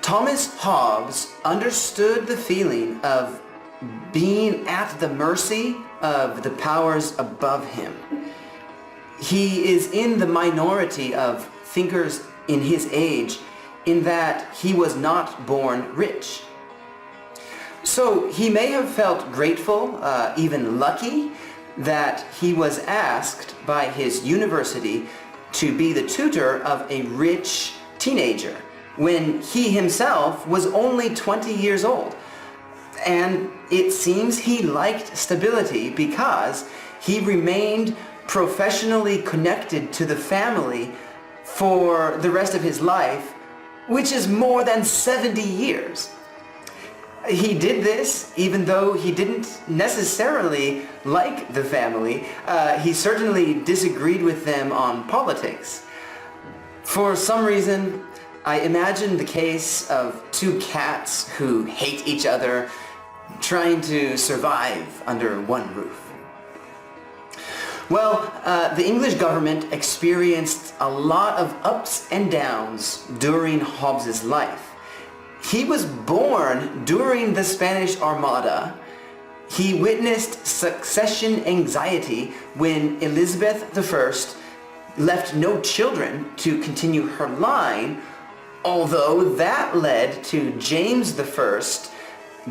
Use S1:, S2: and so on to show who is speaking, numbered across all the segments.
S1: Thomas Hobbes understood the feeling of being at the mercy of the powers above him. He is in the minority of thinkers in his age in that he was not born rich. So he may have felt grateful, even lucky, that he was asked by his university to be the tutor of a rich teenager when he himself was only 20 years old. And it seems he liked stability because he remained professionally connected to the family for the rest of his life, which is more than 70 years. He did this even though he didn't necessarily like the family. He certainly disagreed with them on politics. For some reason, I imagine the case of two cats who hate each other trying to survive under one roof. Well, the English government experienced a lot of ups and downs during Hobbes's life. He was born during the Spanish Armada. He witnessed succession anxiety when Elizabeth I left no children to continue her line, although that led to James I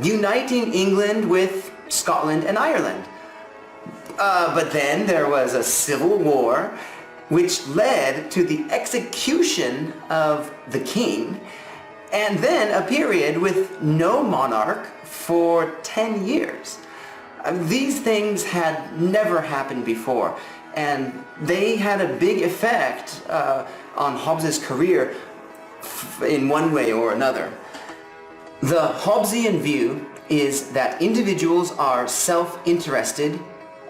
S1: uniting England with Scotland and Ireland. But then there was a civil war which led to the execution of the king, and then a period with no monarch for 10 years. These things had never happened before, and they had a big effect on Hobbes's career in one way or another. The Hobbesian view is that individuals are self-interested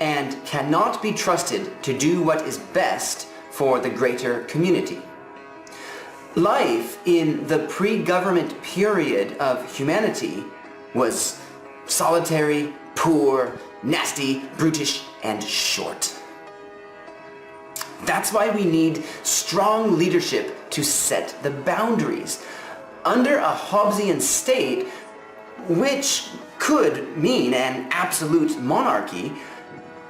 S1: and cannot be trusted to do what is best for the greater community. Life in the pre-government period of humanity was solitary, poor, nasty, brutish, and short. That's why we need strong leadership to set the boundaries. Under a Hobbesian state, which could mean an absolute monarchy,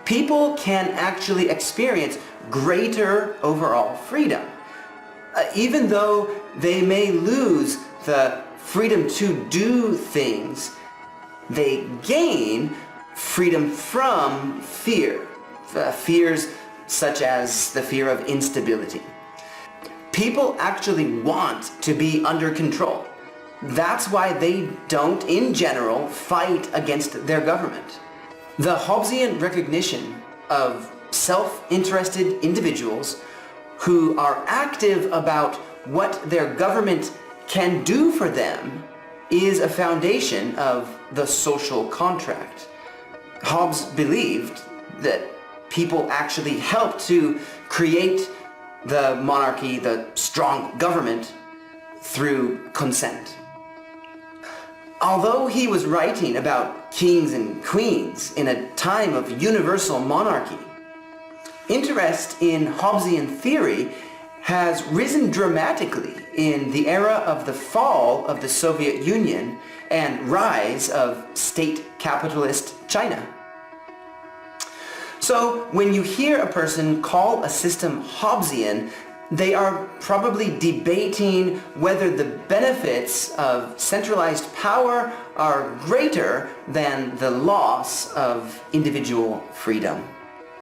S1: people can actually experience greater overall freedom. Even though they may lose the freedom to do things, they gain freedom from fear. Fears such as the fear of instability. People actually want to be under control. That's why they don't, in general, fight against their government. The Hobbesian recognition of self-interested individuals who are active about what their government can do for them is a foundation of the social contract. Hobbes believed that people actually help to create the monarchy, the strong government, through consent. Although he was writing about kings and queens in a time of universal monarchy, interest in Hobbesian theory has risen dramatically in the era of the fall of the Soviet Union and rise of state capitalist China. So when you hear a person call a system Hobbesian, they are probably debating whether the benefits of centralized power are greater than the loss of individual freedom.